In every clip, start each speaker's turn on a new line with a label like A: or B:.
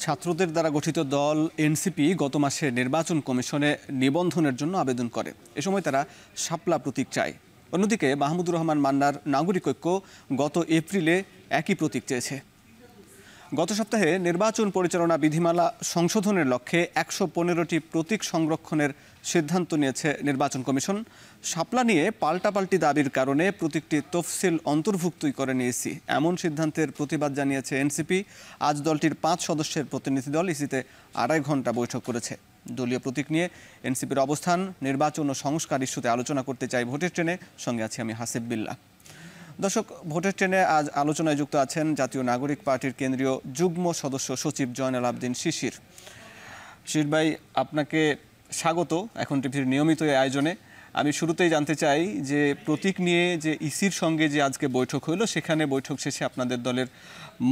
A: ছাত্রদের দ্বারা গঠিত দল এনসিপি গত মাসে নির্বাচন কমিশনে নিবন্ধনের জন্য আবেদন করে। এ সময় তারা শাপলা প্রতীক চায়। অন্যদিকে মাহমুদুর রহমান মান্নার নাগরিক ঐক্য গত এপ্রিলে একই প্রতীক চেয়েছে। গত সপ্তাহে নির্বাচন পরিচালনা বিধিমালা সংশোধনের লক্ষ্যে ১১৫টি প্রতীক সংরক্ষণের সিদ্ধান্ত নিয়েছে নির্বাচন কমিশন। শাপলা নিয়ে পাল্টাপাল্টি দাবির কারণে প্রতীকটি তফসিল অন্তর্ভুক্তই করে নিয়েছি, এমন সিদ্ধান্তের প্রতিবাদ জানিয়েছে এনসিপি। আজ দলটির ৫ সদস্যের প্রতিনিধি দল ইসিতে ২.৫ ঘণ্টা বৈঠক করেছে। দলীয় প্রতীক নিয়ে এনসিপির অবস্থান, নির্বাচন ও সংস্কার ইস্যুতে আলোচনা করতে চাই ভোটের ট্রেনে। সঙ্গে আছি আমি হাসিব বিল্লাহ। দর্শক, ভোটের ট্রেনে আজ আলোচনায় যুক্ত আছেন জাতীয় নাগরিক পার্টির কেন্দ্রীয় যুগ্ম সদস্য সচিব জয়নাল আবদিন শিশির। শিশির ভাই, আপনাকে স্বাগত এখন টিভির নিয়মিত এই আয়োজনে। আমি শুরুতেই জানতে চাই যে প্রতীক নিয়ে যে ইসির সঙ্গে যে আজকে বৈঠক হলো, সেখানে বৈঠক শেষে আপনাদের দলের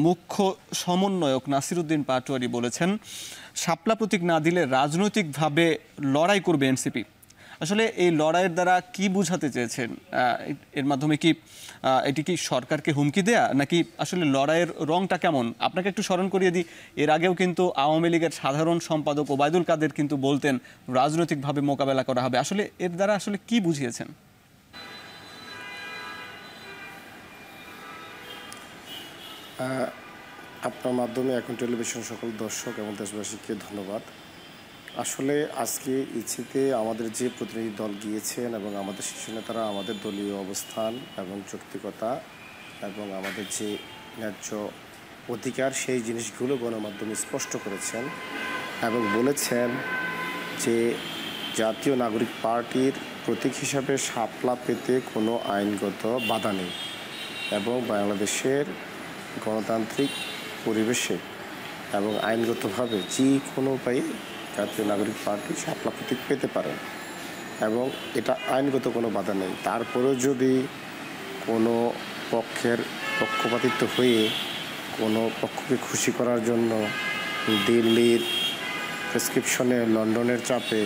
A: মুখ্য সমন্বয়ক নাসিরউদ্দিন পাটোয়ারি বলেছেন শাপলা প্রতীক না দিলে রাজনৈতিকভাবে লড়াই করবে এনসিপি। আসলে এই লড়াইয়ের দ্বারা কি বোঝাতে চেয়েছেন? এর মাধ্যমে কি এটি কি সরকারকে হুমকি দেয়া, নাকি আসলে লড়াইয়ের রংটা কেমন? আপনাকে একটু স্মরণ করিয়ে দিই, এর আগেও কিন্তু আওয়ামী লীগের সাধারণ সম্পাদক ওবায়দুল কাদের কিন্তু বলতেন রাজনৈতিকভাবে মোকাবেলা করা হবে। আসলে এর দ্বারা আসলে কি বুঝিয়েছেন?
B: আপনার মাধ্যমে এখন টেলিভিশন সকল দর্শক এবং দেশবাসীকে ধন্যবাদ। আসলে আজকে ইচ্ছেতে আমাদের যে প্রতিনিধি দল গিয়েছেন এবং আমাদের শীর্ষ নেতারা আমাদের দলীয় অবস্থান এবং যৌক্তিকতা এবং আমাদের যে ন্যায্য অধিকার সেই জিনিসগুলো গণমাধ্যমে স্পষ্ট করেছেন এবং বলেছেন যে জাতীয় নাগরিক পার্টির প্রতীক হিসাবে শাপলা পেতে কোনো আইনগত বাধা নেই এবং বাংলাদেশের গণতান্ত্রিক পরিবেশে এবং আইনগতভাবে যে কোনো উপায়ে জাতীয় নাগরিক পার্টি শাপলা প্রতীক পেতে পারেন এবং এটা আইনগত কোনো বাধা নেই। তারপরেও যদি কোনো পক্ষের পক্ষপাতিত্ব হয়ে কোনো পক্ষকে খুশি করার জন্য দিল্লির প্রেসক্রিপশনে, লন্ডনের চাপে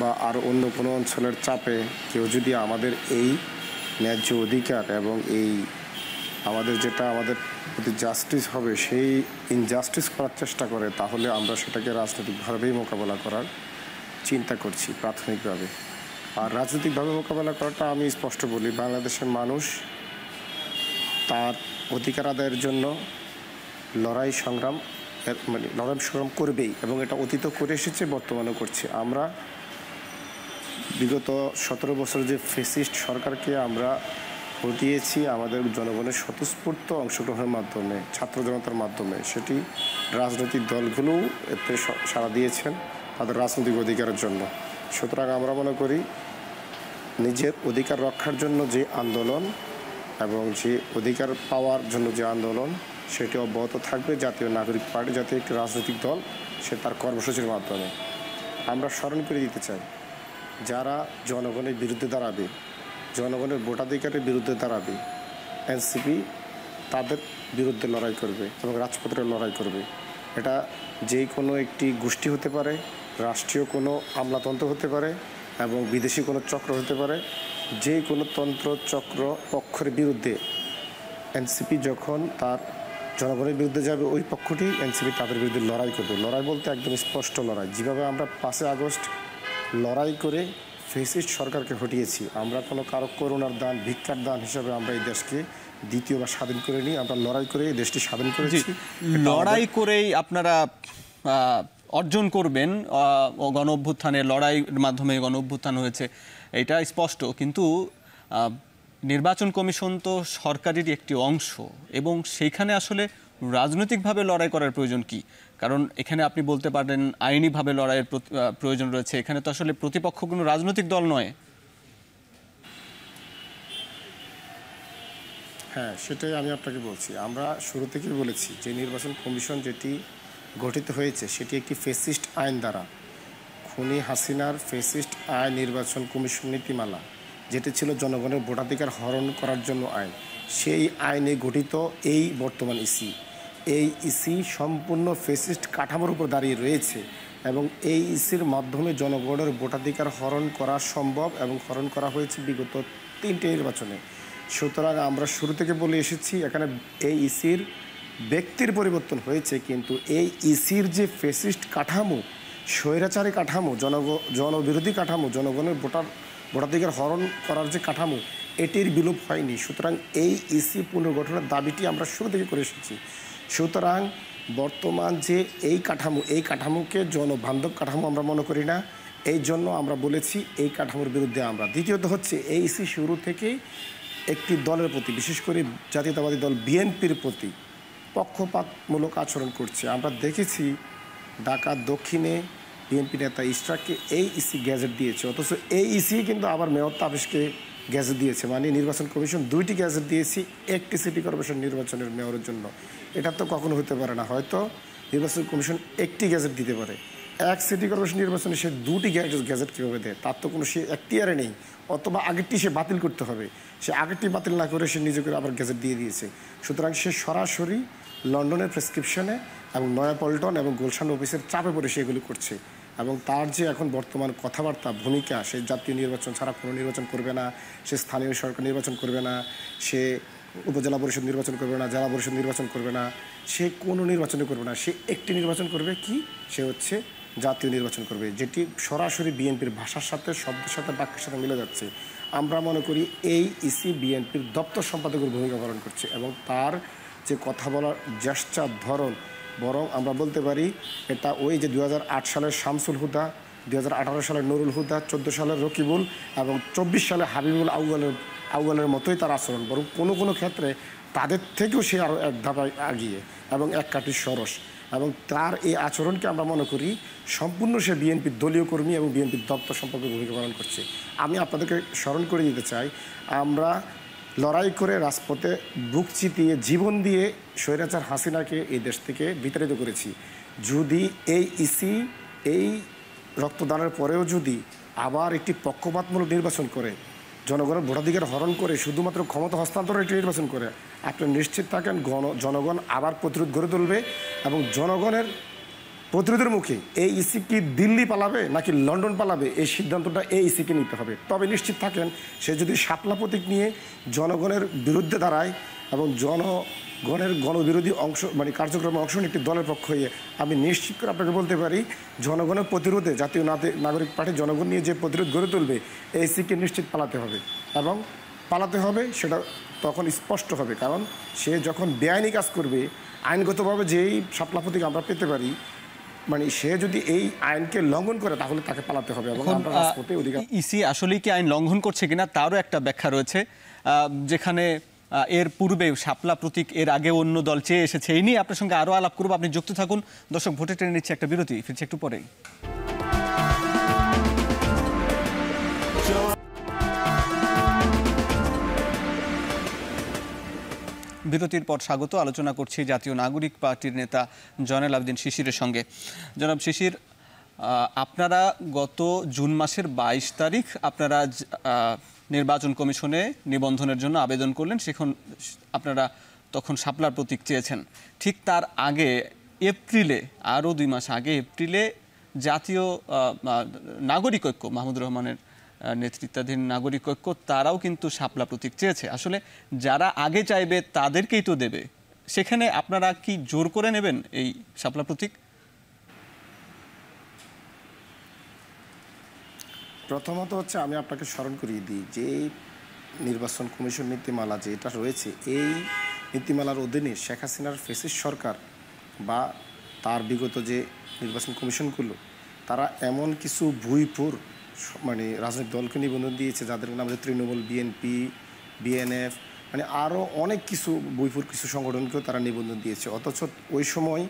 B: বা আর অন্য কোনো অঞ্চলের চাপে কেউ যদি আমাদের এই ন্যায্য অধিকার এবং এই আমাদের যেটা আমাদের প্রতি জাস্টিস হবে সেই ইনজাস্টিস করার চেষ্টা করে, তাহলে আমরা সেটাকে রাজনৈতিকভাবেই মোকাবেলা করার চিন্তা করছি প্রাথমিকভাবে। আর রাজনৈতিকভাবে মোকাবেলা করাটা আমি স্পষ্ট বলি, বাংলাদেশের মানুষ তার অধিকার আদায়ের জন্য লড়াই সংগ্রাম করবেই এবং এটা অতীত করে এসেছে, বর্তমানেও করছে। আমরা বিগত 17 বছর যে ফ্যাসিস্ট সরকারকে আমরা হটিয়েছি আমাদের জনগণের স্বতঃস্ফূর্ত অংশগ্রহণের মাধ্যমে, ছাত্র জনতার মাধ্যমে, সেটি রাজনৈতিক দলগুলো এতে সাড়া দিয়েছেন তাদের রাজনৈতিক অধিকারের জন্য। সুতরাং আমরা মনে করি নিজের অধিকার রক্ষার জন্য যে আন্দোলন এবং যে অধিকার পাওয়ার জন্য যে আন্দোলন সেটি অব্যাহত থাকবে। জাতীয় নাগরিক পার্টি জাতীয় একটি রাজনৈতিক দল, সে তার কর্মসূচির মাধ্যমে। আমরা স্মরণ করে দিতে চাই, যারা জনগণের বিরুদ্ধে দাঁড়াবে, জনগণের ভোটাধিকারের বিরুদ্ধে দাঁড়াবে, এনসিপি তাদের বিরুদ্ধে লড়াই করবে এবং রাজপথে লড়াই করবে। এটা যে কোনো একটি গোষ্ঠী হতে পারে, রাষ্ট্রীয় কোনো আমলাতন্ত্র হতে পারে এবং বিদেশি কোনো চক্র হতে পারে। যে কোনো তন্ত্র চক্র পক্ষের বিরুদ্ধে এনসিপি যখন তার জনগণের বিরুদ্ধে যাবে, ওই পক্ষটি এনসিপি তাদের বিরুদ্ধে লড়াই করবে। লড়াই বলতে একদম স্পষ্ট লড়াই। যেভাবে আমরা 5 আগস্ট লড়াই করে ফ্যাসিস্ট সরকারকে হটিয়েছি, আমরা কোনো কারো করুণার দান, ভিক্ষার দান হিসাবে আমরা এই দেশকে দ্বিতীয়বার স্বাধীন করে নিই। আমরা লড়াই করে এই দেশটি স্বাধীন করেছি।
A: লড়াই করেই আপনারা অর্জন করবেন, গণ অভ্যুত্থানের লড়াইয়ের মাধ্যমে গণ অভ্যুত্থান হয়েছে, এটা স্পষ্ট। কিন্তু নির্বাচন কমিশন তো সরকারেরই একটি অংশ এবং সেইখানে আসলে রাজনৈতিকভাবে লড়াই করার প্রয়োজন কি? কারণ এখানে আপনি বলতে পারেন আইনিভাবে লড়াইয়ের প্রয়োজন রয়েছে, এখানে তো আসলে প্রতিপক্ষ কোনো রাজনৈতিক দল নয়।
B: হ্যাঁ, সেটাই আমি আপনাকে বলছি। আমরা শুরু থেকেই বলেছি যে নির্বাচন কমিশন যেটি গঠিত হয়েছে সেটি একটি ফ্যাসিস্ট আইন দ্বারা, খুনি হাসিনার ফ্যাসিস্ট আইন নির্বাচন কমিশন নীতিমালা, যেটি ছিল জনগণের ভোটাধিকার হরণ করার জন্য আইন, সেই আইনে গঠিত এই বর্তমান ইসি। এই ইসি সম্পূর্ণ ফ্যাসিস্ট কাঠামোর উপর দাঁড়িয়ে রয়েছে এবং এই ইসির মাধ্যমে জনগণের ভোটাধিকার হরণ করা সম্ভব এবং হরণ করা হয়েছে বিগত 3টে নির্বাচনে। সুতরাং আমরা শুরু থেকে বলে এসেছি, এখানে এই ইসির ব্যক্তির পরিবর্তন হয়েছে, কিন্তু এই ইসির যে ফেসিস্ট কাঠামো, স্বৈরাচারী কাঠামো, জনবিরোধী কাঠামো, জনগণের ভোটাধিকার হরণ করার যে কাঠামো, এটির বিলোপ হয়নি। সুতরাং এই ইসি পুনর্গঠনের দাবিটি আমরা শুরু থেকে করে এসেছি। সুতরাং বর্তমান যে এই কাঠামোকে জনবান্ধব কাঠামো আমরা মনে করি না। এই জন্য আমরা বলেছি এই কাঠামোর বিরুদ্ধে আমরা। দ্বিতীয়ত হচ্ছে এই ইসি শুরু থেকেই একটি দলের প্রতি, বিশেষ করে জাতীয়তাবাদী দল বিএনপির প্রতি পক্ষপাতমূলক আচরণ করছে। আমরা দেখেছি ঢাকা দক্ষিণে বিএনপি নেতা ইশরাককে এই ইসি গ্যাজেট দিয়েছে, অথচ এই ইসি কিন্তু আবার মেয়র তাবিশকে গ্যাজেট দিয়েছে। মানে নির্বাচন কমিশন 2টি গ্যাজেট দিয়েছি একটি সিটি কর্পোরেশন নির্বাচনের মেয়রের জন্য। এটা তো কখনো হতে পারে না। হয়তো নির্বাচন কমিশন একটি গ্যাজেট দিতে পারে, এক সিটি কর্পোরেশন নির্বাচনে সে 2টি গ্যাজেট কীভাবে দেয়? তার তো কোনো সে এখতিয়ারে নেই। অথবা আগেরটি সে বাতিল করতে হবে, সে আগেরটি বাতিল না করে সে নিজে করে আবার গ্যাজেট দিয়ে দিয়েছে। সুতরাং সে সরাসরি লন্ডনের প্রেসক্রিপশনে এবং নয়াপল্টন এবং গুলশান অফিসের চাপে পড়ে সে এগুলি করছে। এবং তার যে এখন বর্তমান কথাবার্তা, ভূমিকা, সে জাতীয় নির্বাচন ছাড়া কোনো নির্বাচন করবে না, সে স্থানীয় সরকার নির্বাচন করবে না, সে উপজেলা পরিষদ নির্বাচন করবে না, জেলা পরিষদ নির্বাচন করবে না, সে কোনো নির্বাচনই করবে না। সে একটি নির্বাচন করবে, কি? সে হচ্ছে জাতীয় নির্বাচন করবে, যেটি সরাসরি বিএনপির ভাষার সাথে, শব্দের সাথে, বাক্যের সাথে মিলে যাচ্ছে। আমরা মনে করি এই ইসি বিএনপির দপ্তর সম্পাদকের ভূমিকা পালন করছে এবং তার যে কথা বলার জেস্চার, ধরন, বরং আমরা বলতে পারি এটা ওই যে 2008 সালের শামসুল হুদা, 2018 সালের নুরুল হুদা, 14 সালের রকিবুল এবং 24 সালে হাবিবুল আউয়ালের মতোই তার আচরণ, বরং কোনো কোনো ক্ষেত্রে তাদের থেকেও সে আরও এক ধাপ এগিয়ে এবং এক কাঠি সরস। এবং তার এই আচরণকে আমরা মনে করি সম্পূর্ণ সে বিএনপির দলীয় কর্মী এবং বিএনপির দপ্তর সম্পর্কে ভূমিকা পালন করছে। আমি আপনাদেরকে স্মরণ করে দিতে চাই, আমরা লড়াই করে রাজপথে বুক চিতিয়ে জীবন দিয়ে স্বৈরাচার হাসিনাকে এই দেশ থেকে বিতাড়িত করেছি। যদি এই ইসি এই রক্তদানের পরেও যদি আবার একটি পক্ষপাতমূলক নির্বাচন করে, জনগণের ভোটাধিকার হরণ করে, শুধুমাত্র ক্ষমতা হস্তান্তরের একটি নির্বাচন করে, আপনি নিশ্চিত থাকেন জনগণ আবার প্রতিরোধ গড়ে তুলবে এবং জনগণের প্রতিরোধের মুখে এই ইসি কি দিল্লি পালাবে নাকি লন্ডন পালাবে, এই সিদ্ধান্তটা এই ইসিকে নিতে হবে। তবে নিশ্চিত থাকেন সে যদি শাপলা প্রতীক নিয়ে জনগণের বিরুদ্ধে দাঁড়ায় এবং জনগণের গণবিরোধী কার্যক্রমে অংশ নিয়ে একটি দলের পক্ষ হয়ে, আমি নিশ্চিত করে আপনাকে বলতে পারি জনগণের প্রতিরোধে জাতীয় নাগরিক পার্টি জনগণ নিয়ে যে প্রতিরোধ গড়ে তুলবে, এই ইসিকে নিশ্চিত পালাতে হবে এবং পালাতে হবে সেটা তখন স্পষ্ট হবে। কারণ সে যখন বেআইনি কাজ করবে, আইনগতভাবে যেই শাপলা প্রতীক আমরা পেতে পারি, সে যদি এই আইনকে লঙ্ঘন করে তাহলে তাকে পালাতে হবে এবং আমরা রাজপথে অধিকার।
A: ইসি আসলেই কি আইন লঙ্ঘন করছে কিনা তারও একটা ব্যাখ্যা রয়েছে, যেখানে এর পূর্বে শাপলা প্রতীক এর আগে অন্য দল চেয়ে এসেছে। এই নিয়ে আপনার সঙ্গে আরও আলাপ করবো, আপনি যুক্ত থাকুন। দর্শক, ভোটে টেনে নিচ্ছে একটা বিরতি, ফিরছে একটু পরেই। বিরতির পর স্বাগত। আলোচনা করছি জাতীয় নাগরিক পার্টির নেতা জয়নাল আবেদিন শিশিরের সঙ্গে। জনাব শিশির, আপনারা গত জুন মাসের 22 তারিখ আপনারা নির্বাচন কমিশনে নিবন্ধনের জন্য আবেদন করলেন। আপনারা তখন শাপলার প্রতীক চেয়েছেন। ঠিক তার আগে এপ্রিলে, আরও 2 মাস আগে এপ্রিলে জাতীয় নাগরিক ঐক্য, মাহমুদুর রহমানের নেতৃত্বাধীন নাগরিক ঐক্য, তারাও কিন্তু শাপলা প্রতীক চেয়েছে। আসলে যারা আগে চাইবে তাদেরকেই তো দেবে, সেখানে আপনারা কি জোর করে নেবেন এই শাপলা প্রতীক?
B: প্রথমত হচ্ছে আমি আপনাকে স্মরণ করিয়ে দিই যে নির্বাচন কমিশন নীতিমালা যেটা রয়েছে, এই নীতিমালার অধীনে শেখ হাসিনার ফ্যাসিস্ট সরকার বা তার বিগত যে নির্বাচন কমিশনগুলো, তারা এমন কিছু ভুইপুর রাজনৈতিক দলকে নিবন্ধন দিয়েছে যাদের নামে তৃণমূল, বিএনপি, বিএনএফ, আরও অনেক কিছু ভুইপুর কিছু সংগঠনকেও তারা নিবন্ধন দিয়েছে। অথচ ওই সময়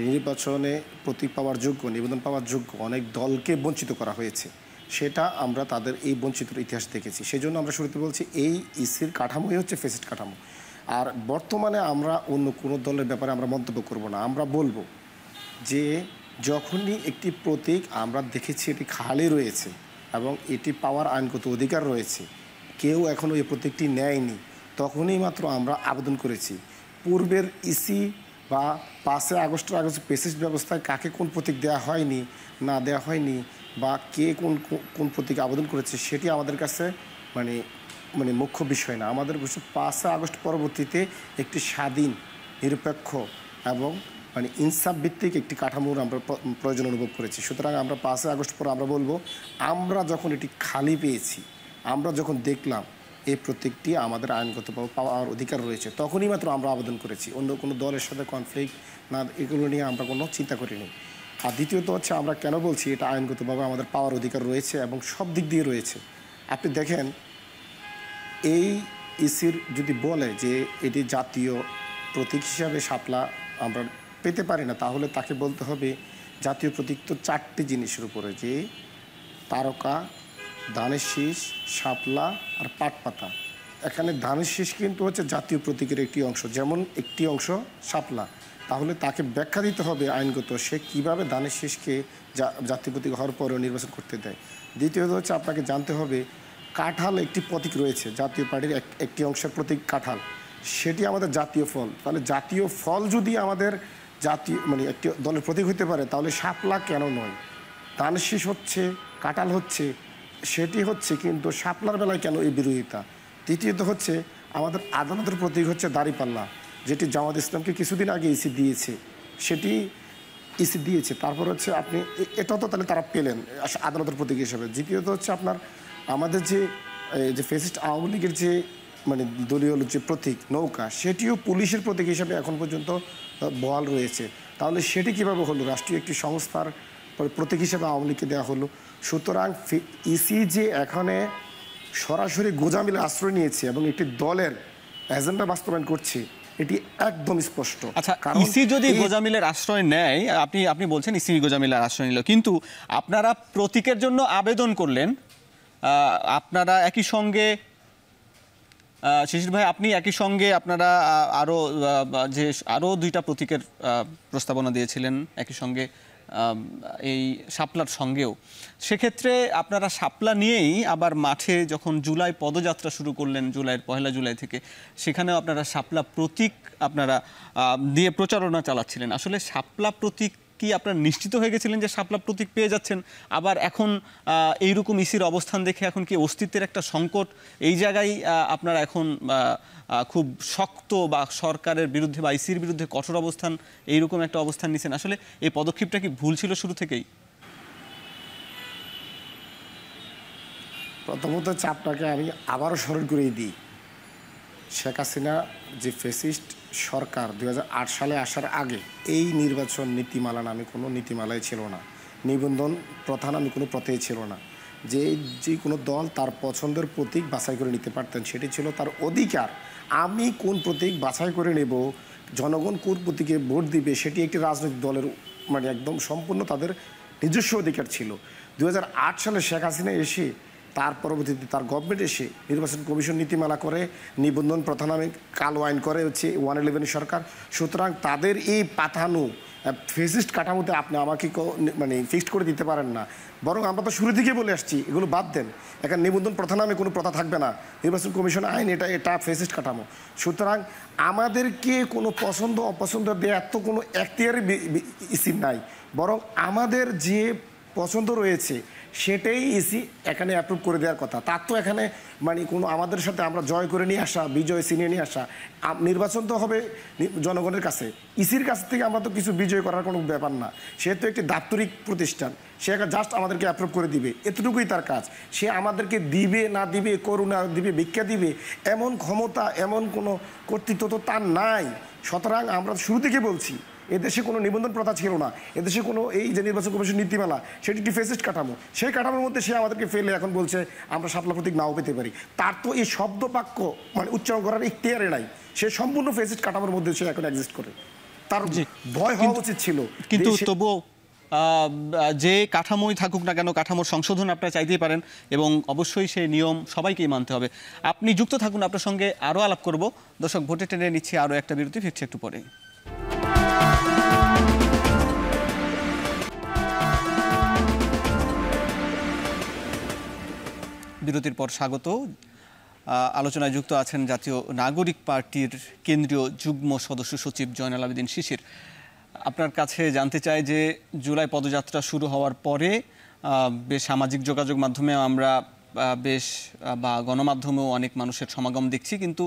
B: নির্বাচনে প্রতীক পাওয়ার যোগ্য, নিবন্ধন পাওয়ার যোগ্য অনেক দলকে বঞ্চিত করা হয়েছে। সেটা আমরা তাদের এই বঞ্চিত ইতিহাস দেখেছি। সেই জন্য আমরা শুরুতে বলছি এই ইসির কাঠামোই হচ্ছে ফ্যাসিস্ট কাঠামো। আর বর্তমানে আমরা অন্য কোনো দলের ব্যাপারে আমরা মন্তব্য করব না। আমরা বলবো যে যখনই একটি প্রতীক আমরা দেখেছি এটি খালি রয়েছে এবং এটি পাওয়ার আইনগত অধিকার রয়েছে, কেউ এখনও এই প্রতীকটি নেয়নি, তখনই মাত্র আমরা আবেদন করেছি। পূর্বের ইসি বা 5 আগস্টের আগে ফ্যাসিস্ট ব্যবস্থায় কাকে কোন প্রতীক দেওয়া হয়নি, না দেওয়া হয়নি, বা কে কোন প্রতীক আবেদন করেছে, সেটি আমাদের কাছে মুখ্য বিষয় না। আমাদের 5 আগস্ট পরবর্তীতে একটি স্বাধীন নিরপেক্ষ এবং মানে ইনসাফ ভিত্তিক একটি কাঠামোর আমরা প্রয়োজন অনুভব করেছি। সুতরাং আমরা 5ই আগস্ট পর আমরা বলবো, আমরা যখন এটি খালি পেয়েছি, আমরা যখন দেখলাম এই প্রত্যেকটি আমাদের আইনগতভাবে পাওয়ার অধিকার রয়েছে, তখনই মাত্র আমরা আবেদন করেছি। অন্য কোনো দলের সাথে কনফ্লিক্ট না, এগুলো নিয়ে আমরা কোনো চিন্তা করিনি। আর দ্বিতীয়ত হচ্ছে, আমরা কেন বলছি এটা আইনগতভাবে আমাদের পাওয়ার অধিকার রয়েছে এবং সব দিক দিয়ে রয়েছে। আপনি দেখেন, এই ইসির যদি বলে যে এটি জাতীয় প্রতীক হিসাবে শাপলা আমরা পেতে পারি না, তাহলে তাকে বলতে হবে জাতীয় প্রতীক তো 4টি জিনিসের উপরে, যে তারকা, ধানের শীষ, শাপলা আর পাটপাতা। এখানে ধানের শীষ কিন্তু হচ্ছে জাতীয় প্রতীকের একটি অংশ, যেমন একটি অংশ শাপলা। তাহলে তাকে ব্যাখ্যা দিতে হবে আইনগত সে কিভাবে ধানের শীষকে জাতীয় প্রতীক হওয়ার পরেও নির্বাচন করতে দেয়। দ্বিতীয়ত হচ্ছে, আপনাকে জানতে হবে কাঁঠাল একটি প্রতীক রয়েছে, জাতীয় পার্টির একটি অংশের প্রতীক কাঁঠাল, সেটি আমাদের জাতীয় ফল। তাহলে জাতীয় ফল যদি আমাদের জাতীয় মানে একটি দলের প্রতীক হতে পারে, তাহলে শাপলা কেন নয়? ধানের শীষ হচ্ছে, কাঁঠাল হচ্ছে, সেটি হচ্ছে, কিন্তু শাপলার বেলায় কেন এই বিরোধিতা? তৃতীয়ত হচ্ছে, আমাদের আদালতের প্রতীক হচ্ছে দাঁড়িপাল্লা, যেটি জামাত ইসলামকে কিছুদিন আগে ইসি দিয়েছে, সেটি ইসি দিয়েছে। তারপর হচ্ছে আপনি এটাও তো তাহলে তারা পেলেন আদালতের প্রতীক হিসেবে। দ্বিতীয়ত হচ্ছে, আপনার আমাদের যে ফ্যাসিস্ট আওয়ামী লীগের যে মানে দলীয় যে প্রতীক নৌকা, সেটিও পুলিশের প্রতীক হিসাবে এখন পর্যন্ত বহাল রয়েছে। তাহলে সেটি কীভাবে হলো? রাষ্ট্রীয় একটি সংস্থার প্রতীক হিসেবে আওয়ামী লীগকে দেওয়া হলো। সুতরাং ইসি যে এখানে সরাসরি গোঁজামিলে আশ্রয় নিয়েছে এবং একটি দলের এজেন্ডা বাস্তবায়ন করছে, এটি একদম স্পষ্ট।
A: আচ্ছা, ইসি যদি গোঁজামিলের আশ্রয় নেয়, আপনি বলছেন ইসি গোঁজামিলের আশ্রয় নিল, কিন্তু আপনারা প্রতীকের জন্য আবেদন করলেন, আপনারা একই সঙ্গে শিশির ভাই, আপনি একই সঙ্গে আপনারা আরও 2টা প্রতীকের প্রস্তাবনা দিয়েছিলেন একই সঙ্গে এই শাপলার সঙ্গেও। সেক্ষেত্রে আপনারা শাপলা নিয়েই আবার মাঠে যখন জুলাই পদযাত্রা শুরু করলেন, জুলাইয়ের 1 জুলাই থেকে, সেখানেও আপনারা শাপলা প্রতীক আপনারা দিয়ে প্রচারণা চালাচ্ছিলেন। আসলে শাপলা প্রতীক কি আপনারা নিশ্চিত হয়ে গেছিলেন যে শাপলা প্রতীক পেয়ে যাচ্ছেন? আবার এখন এইরকম ইসির অবস্থান দেখে এখন কি অস্তিত্বের একটা সংকট, এই জায়গায় আপনারা এখন খুব শক্ত বা সরকারের বিরুদ্ধে বা ইসির বিরুদ্ধে কঠোর অবস্থান, এইরকম একটা অবস্থান নিচ্ছেন? আসলে এই পদক্ষেপটা কি ভুল ছিল শুরু থেকেই?
B: প্রথমত চাপটাকে আমি আবারও স্মরণ করিয়ে দিই, শেখ হাসিনা যে ফ্যাসিস্ট সরকার 2008 সালে আসার আগে এই নির্বাচন নীতিমালা নামে কোনো নীতিমালাই ছিল না, নিবন্ধন প্রথা নামে কোনো প্রথাই ছিল না। যে কোনো দল তার পছন্দের প্রতীক বাছাই করে নিতে পারতেন, সেটি ছিল তার অধিকার। আমি কোন প্রতীক বাছাই করে নেব, জনগণ কোন প্রতীকে ভোট দিবে, সেটি একটি রাজনৈতিক দলের মানে একদম সম্পূর্ণ তাদের নিজস্ব অধিকার ছিল। 2008 সালে শেখ হাসিনা এসে, তার পরবর্তীতে তার গভর্নমেন্ট এসে নির্বাচন কমিশন নীতিমালা করে, নিবন্ধন প্রথা নামে কালো আইন করে হচ্ছে 111 সরকার। সুতরাং তাদের এই পাঠানো ফেসিস্ট কাঠামোতে আপনি আমাকে মানে ফিক্সড করে দিতে পারেন না। বরং আমরা তো শুরু থেকে বলে আসছি, এগুলো বাদ দেন, এখানে নিবন্ধন প্রথা নামে কোনো প্রথা থাকবে না, নির্বাচন কমিশন আইন এটা ফেসিস্ট কাঠামো। সুতরাং আমাদেরকে কোনো পছন্দ অপছন্দ দেওয়ার তো কোনো এখতিয়ারই ইসি নাই, বরং আমাদের যে পছন্দ রয়েছে সেটাই ইসি এখানে অ্যাপ্রুভ করে দেওয়ার কথা। তার তো এখানে মানে কোনো আমাদের সাথে আমরা জয় করে নিয়ে আসা, বিজয় ছিনিয়ে নিয়ে আসা, নির্বাচন তো হবে জনগণের কাছে, ইসির কাছ থেকে আমরা তো কিছু বিজয় করার কোনো ব্যাপার না। সে তো একটি দাপ্তরিক প্রতিষ্ঠান, সে জাস্ট আমাদেরকে অ্যাপ্রুভ করে দিবে, এতটুকুই তার কাজ। সে আমাদেরকে দিবে না দিবে, করুণা দিবে, ভিক্ষা দিবে, এমন ক্ষমতা এমন কোনো কর্তৃত্ব তো তার নাই। সুতরাং আমরা শুরু থেকে বলছি, এদেশে কোনো নিবন্ধন প্রথা ছিল না, এদেশে কোনো এই যে নির্বাচন কমিশন নীতিমালা, সেটি একটি ফেসিস্ট কাঠামো। সেই কাঠামোর মধ্যে সে আমাদেরকে ফেলে এখন বলছে আমরা শাপলা প্রতীক নাও পেতে পারি। তার তো এই শব্দ বাক্য মানে উচ্চারণ করার ইখতিয়ারে নাই, সে সম্পূর্ণ ফেসিস্ট কাঠামোর মধ্যে সে এখন এক্সিস্ট করে। তার ভয় হওয়া উচিত ছিল।
A: কিন্তু তবুও যে কাঠামোই থাকুক না কেন, কাঠামোর সংশোধন আপনারা চাইতেই পারেন এবং অবশ্যই সেই নিয়ম সবাইকেই মানতে হবে। আপনি যুক্ত থাকুন, আপনার সঙ্গে আরও আলাপ করব। দর্শক, ভোটে টেনে নিচ্ছি আরও একটা বিরতি, ফিরছি একটু পরে। বিরতির পর স্বাগত। আলোচনায় যুক্ত আছেন জাতীয় নাগরিক পার্টির কেন্দ্রীয় যুগ্ম সদস্য সচিব জয়নাল আবেদিন শিশির। আপনার কাছে জানতে চাই যে জুলাই পদযাত্রা শুরু হওয়ার পরে বেশ সামাজিক যোগাযোগ মাধ্যমে আমরা বেশ বা গণমাধ্যমেও অনেক মানুষের সমাগম দেখছি, কিন্তু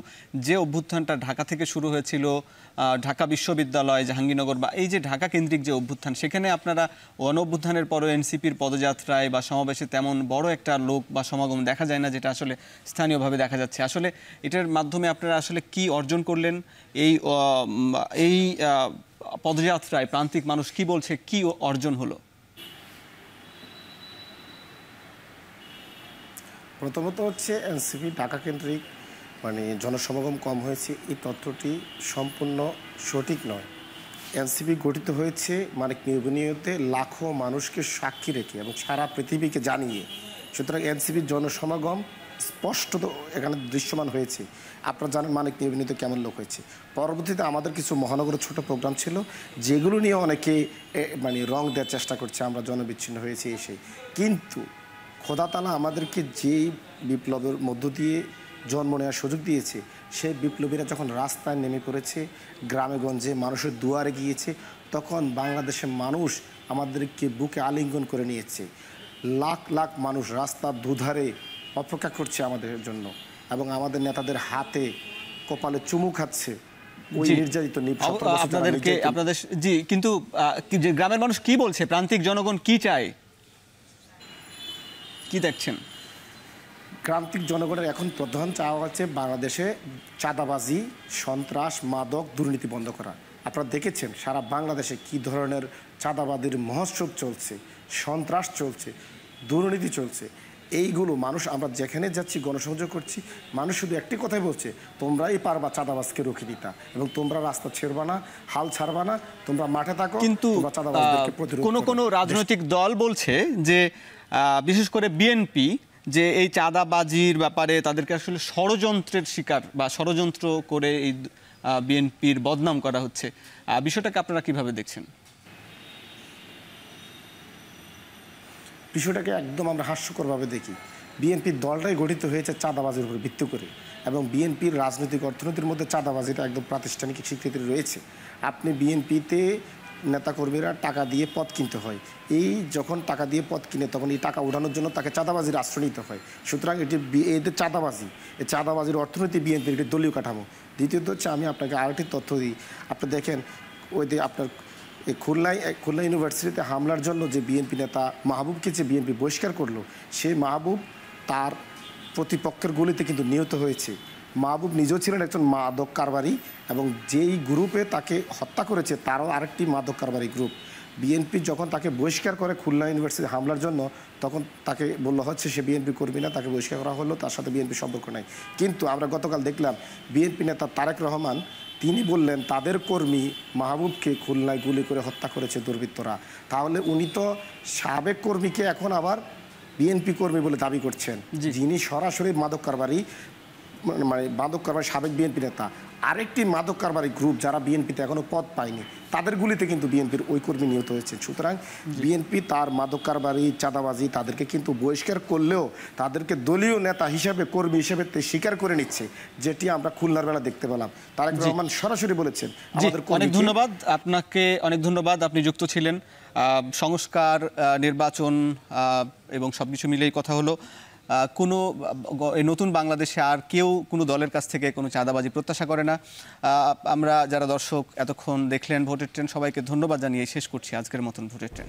A: যে অভ্যুত্থানটা ঢাকা থেকে শুরু হয়েছিল, ঢাকা বিশ্ববিদ্যালয়, জাহাঙ্গীরনগর বা এই যে ঢাকা কেন্দ্রিক যে অভ্যুত্থান, সেখানে আপনারা গণ অভ্যুত্থানের পরও এনসিপির পদযাত্রায় বা সমাবেশে তেমন বড় একটা লোক বা সমাগম দেখা যায় না, যেটা আসলে স্থানীয়ভাবে দেখা যাচ্ছে। আসলে এটার মাধ্যমে আপনারা আসলে কি অর্জন করলেন? এই এই পদযাত্রায় প্রান্তিক মানুষ কি বলছে, কি অর্জন হলো?
B: প্রথমত হচ্ছে এনসিপি ঢাকা কেন্দ্রিক জনসমাগম কম হয়েছে, এই তথ্যটি সম্পূর্ণ সঠিক নয়। এনসিপি গঠিত হয়েছে নির্বাচনীয়তে লাখো মানুষকে সাক্ষী রেখে এবং সারা পৃথিবীকে জানিয়ে। সুতরাং এনসিপির জনসমাগম স্পষ্ট এখানে দৃশ্যমান হয়েছে। আপনারা জানেন নির্বাচনীয়তে কেমন লোক হয়েছে। পরবর্তীতে আমাদের কিছু মহানগরের ছোট প্রোগ্রাম ছিল, যেগুলো নিয়ে অনেকে রং দেওয়ার চেষ্টা করছে, আমরা জনবিচ্ছিন্ন হয়েছি এসে। কিন্তু খোদা তাআলা আমাদেরকে যেই বিপ্লবের মধ্য দিয়ে জন্ম নেওয়ার সুযোগ দিয়েছে, সেই বিপ্লবীরা যখন রাস্তায় নেমে পড়েছে, গ্রামে গঞ্জে মানুষের দুয়ারে গিয়েছে, তখন বাংলাদেশের মানুষ আমাদেরকে বুকে আলিঙ্গন করে নিয়েছে। লাখ লাখ মানুষ রাস্তার দুধারে অপেক্ষা করছে আমাদের জন্য, এবং আমাদের নেতাদের হাতে কপালে চুমু খাচ্ছে। ওই নির্যাতিত
A: আপনাদের জি, কিন্তু গ্রামের মানুষ কি বলছে, প্রান্তিক জনগণ কি চায়, কি দেখছেন?
B: প্রান্তিক জনগণের এখন প্রধান চাওয়া হচ্ছে বাংলাদেশে চাঁদাবাজি, সন্ত্রাস, মাদক, দুর্নীতি বন্ধ করা। আপনারা দেখেছেন সারা বাংলাদেশে কি ধরনের চাঁদাবাজির মহোৎসব চলছে, সন্ত্রাস চলছে, দুর্নীতি চলছে। এইগুলো মানুষ, আমরা যেখানে যাচ্ছি গণসংযোগ করছি, মানুষ শুধু একটি কথাই বলছে, তোমরাই পারবা চাঁদাবাজকে রুখে দিতা, এবং তোমরা রাস্তা ছেড়বা না, হাল ছাড়বা না, তোমরা মাঠে থাকো। কিন্তু
A: কোনো রাজনৈতিক দল বলছে যে, বিশেষ করে বিএনপি, যে এই চাঁদাবাজির ব্যাপারে তাদেরকে আসলে ষড়যন্ত্রের শিকার বা ষড়যন্ত্র করে এই বিএনপির বদনাম করা হচ্ছে। বিষয়টাকে আপনারা কিভাবে দেখছেন?
B: বিষয়টাকে একদম আমরা হাস্যকরভাবে দেখি। বিএনপির দলটাই গঠিত হয়েছে চাঁদাবাজির উপর ভিত্তি করে, এবং বিএনপির রাজনৈতিক অর্থনীতির মধ্যে চাঁদাবাজিটা একদম প্রাতিষ্ঠানিক স্বীকৃতি রয়েছে। আপনি বিএনপিতে নেতাকর্মীরা টাকা দিয়ে পদ কিনতে হয়, এই যখন টাকা দিয়ে পদ কিনে তখন এই টাকা উঠানোর জন্য তাকে চাঁদাবাজির আশ্রয় নিতে হয়। সুতরাং এটি এদের চাঁদাবাজি, এই চাঁদাবাজির অর্থনীতি বিএনপির একটি দলীয় কাঠামো। দ্বিতীয়ত হচ্ছে, আমি আপনাকে আরেকটি তথ্য দিই। আপনি দেখেন ওই যে আপনার খুলনা ইউনিভার্সিটিতে হামলার জন্য যে বিএনপি নেতা মাহবুবকে যে বিএনপি বহিষ্কার করলো, সেই মাহবুব তার প্রতিপক্ষের গুলিতে কিন্তু নিহত হয়েছে। মাহবুব নিজেও ছিলেন একজন মাদক কারবারি, এবং যেই গ্রুপে তাকে হত্যা করেছে তারও আরেকটি মাদক কারবারি গ্রুপ। বিএনপি যখন তাকে বহিষ্কার করে খুলনা ইউনিভার্সিটি হামলার জন্য, তখন তাকে বলা হচ্ছে সে বিএনপি কর্মী না, তাকে বহিষ্কার করা হলো, তার সাথে বিএনপি সম্পর্ক নাই। কিন্তু আমরা গতকাল দেখলাম বিএনপি নেতা তারেক রহমান, তিনি বললেন তাদের কর্মী মাহবুবকে খুলনায় গুলি করে হত্যা করেছে দুর্বৃত্তরা। তাহলে উনি তো সাবেক কর্মীকে এখন আবার বিএনপি কর্মী বলে দাবি করছেন, যিনি সরাসরি মাদক কারবারি, মাদক কারবারি সাবেক বিএনপি নেতা। আরেকটি মাদক কারবারি গ্রুপ যারা বিএনপিতে এখনো পদ পায়নি, তাদের গুলিতে কিন্তু বিএনপির ওই কর্মী নিহত হয়েছে। সুতরাং বিএনপি তার মাদক কারবারি, চাঁদাবাজি তাদেরকে কিন্তু বহিষ্কার করলেও তাদেরকে দলীয় নেতা হিসেবে, কর্মী হিসেবে স্বীকার করে নিচ্ছে, যেটি আমরা খুলনার বেলা দেখতে পেলাম। তারেক রহমান সরাসরি বলেছেন।
A: অনেক ধন্যবাদ আপনাকে, অনেক ধন্যবাদ, আপনি যুক্ত ছিলেন। সংস্কার, নির্বাচন এবং সবকিছু মিলেই কথা হলো। কোনো নতুন বাংলাদেশে আর কেউ কোনো দলের কাছ থেকে কোনো চাঁদাবাজি প্রত্যাশা করে না। আমরা যারা দর্শক এতক্ষণ দেখলেন ভোটের ট্রেন, সবাইকে ধন্যবাদ জানিয়ে শেষ করছি আজকের মতন ভোটের ট্রেন।